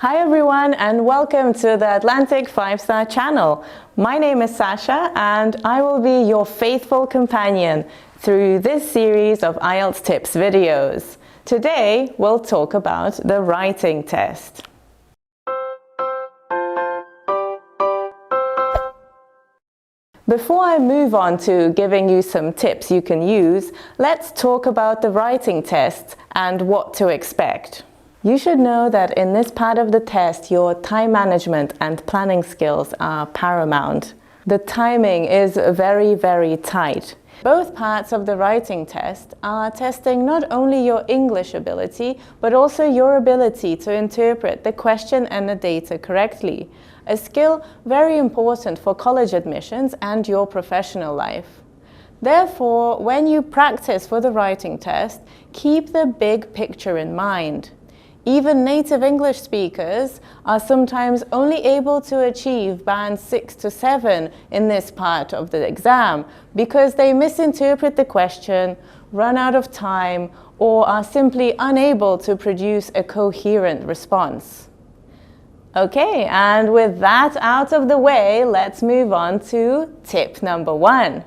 Hi everyone and welcome to the Atlantic 5-Star channel. My name is Sasha and I will be your faithful companion through this series of IELTS tips videos. Today we'll talk about the writing test. Before I move on to giving you some tips you can use, let's talk about the writing test and what to expect. You should know that in this part of the test, your time management and planning skills are paramount. The timing is very, very tight. Both parts of the writing test are testing not only your English ability, but also your ability to interpret the question and the data correctly, a skill very important for college admissions and your professional life. Therefore, when you practice for the writing test, keep the big picture in mind. Even native English speakers are sometimes only able to achieve band 6 to 7 in this part of the exam because they misinterpret the question, run out of time, or are simply unable to produce a coherent response. Okay, and with that out of the way, let's move on to tip number 1.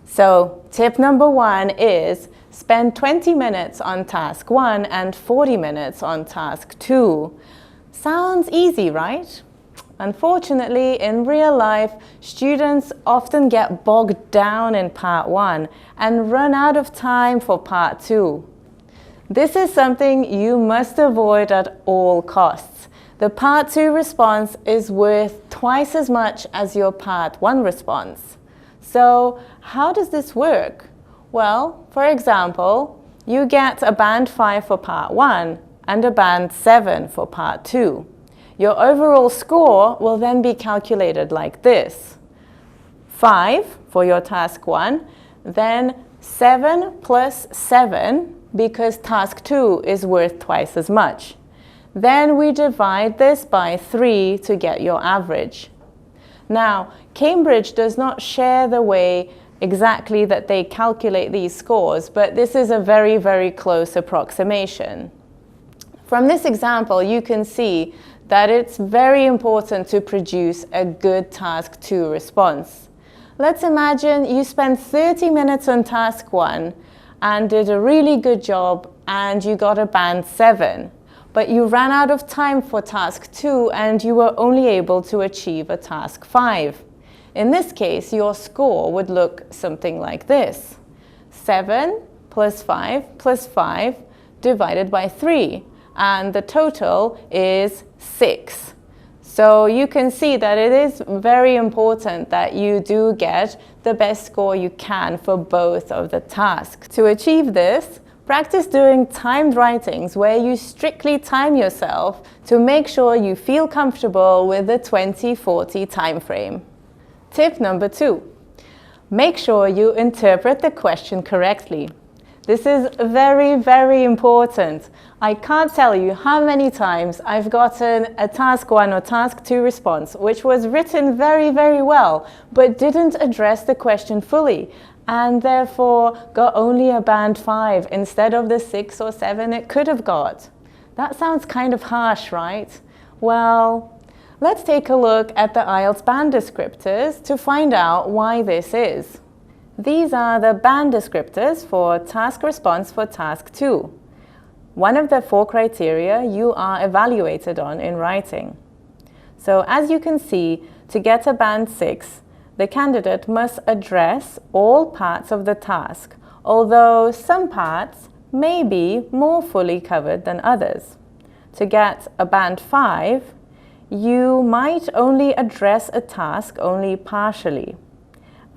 So, tip number 1 is spend 20 minutes on task 1 and 40 minutes on task 2. Sounds easy, right? Unfortunately, in real life, students often get bogged down in part 1 and run out of time for part 2. This is something you must avoid at all costs. The part 2 response is worth twice as much as your part 1 response. So, how does this work? Well, for example, you get a band 5 for part 1 and a band 7 for part 2. Your overall score will then be calculated like this. 5 for your task 1, then 7 plus 7 because task 2 is worth twice as much. Then we divide this by 3 to get your average. Now, Cambridge does not share the way exactly that they calculate these scores, but this is a very, very close approximation. From this example, you can see that it's very important to produce a good task 2 response. Let's imagine you spent 30 minutes on task 1 and did a really good job and you got a band 7. But you ran out of time for task 2 and you were only able to achieve a task 5. In this case, your score would look something like this. 7 plus 5 divided by 3, and the total is 6. So you can see that it is very important that you do get the best score you can for both of the tasks. To achieve this, practice doing timed writings where you strictly time yourself to make sure you feel comfortable with the 20/40 time frame. Tip number 2. Make sure you interpret the question correctly. This is very, very important. I can't tell you how many times I've gotten a task 1 or task 2 response which was written very, very well but didn't address the question fully, and therefore got only a band 5 instead of the 6 or 7 it could have got. That sounds kind of harsh, right? Well, let's take a look at the IELTS band descriptors to find out why this is. These are the band descriptors for task response for task 2. One of the 4 criteria you are evaluated on in writing. So as you can see, to get a band 6, the candidate must address all parts of the task, although some parts may be more fully covered than others. To get a band 5, you might only address a task only partially.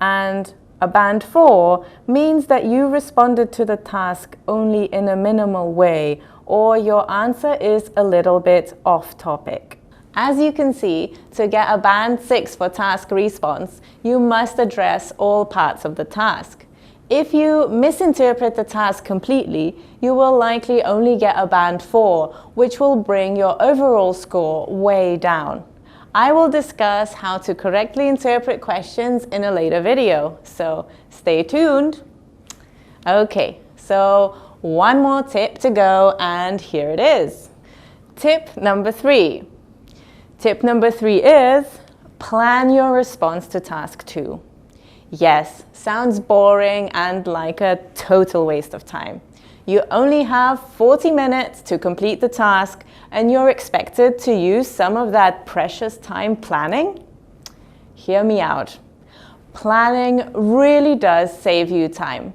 And a band 4 means that you responded to the task only in a minimal way, or your answer is a little bit off topic. As you can see, to get a band 6 for task response, you must address all parts of the task. If you misinterpret the task completely, you will likely only get a band 4, which will bring your overall score way down. I will discuss how to correctly interpret questions in a later video, so stay tuned. Okay, so one more tip to go, and here it is. Tip number 3. Tip number 3 is plan your response to task 2. Yes, sounds boring and like a total waste of time. You only have 40 minutes to complete the task and you're expected to use some of that precious time planning? Hear me out. Planning really does save you time.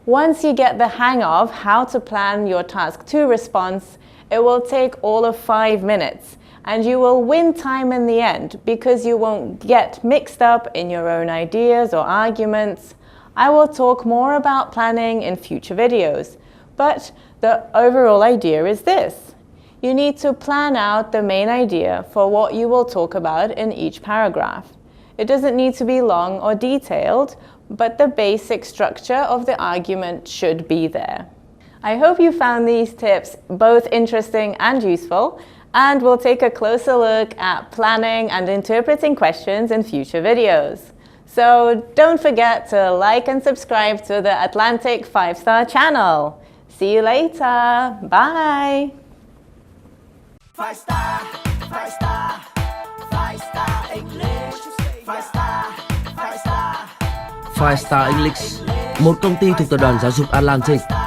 Once you get the hang of how to plan your task 2 response, it will take all of 5 minutes and you will win time in the end because you won't get mixed up in your own ideas or arguments. I will talk more about planning in future videos, but the overall idea is this. You need to plan out the main idea for what you will talk about in each paragraph. It doesn't need to be long or detailed, but the basic structure of the argument should be there. I hope you found these tips both interesting and useful, and we'll take a closer look at planning and interpreting questions in future videos. So don't forget to like and subscribe to the Atlantic 5-star channel. See you later. Bye. 5-star, 5-star, 5-star English. 5-star, 5-star, 5 Star English, một công ty thuộc tập đoàn giáo dục Atlantic.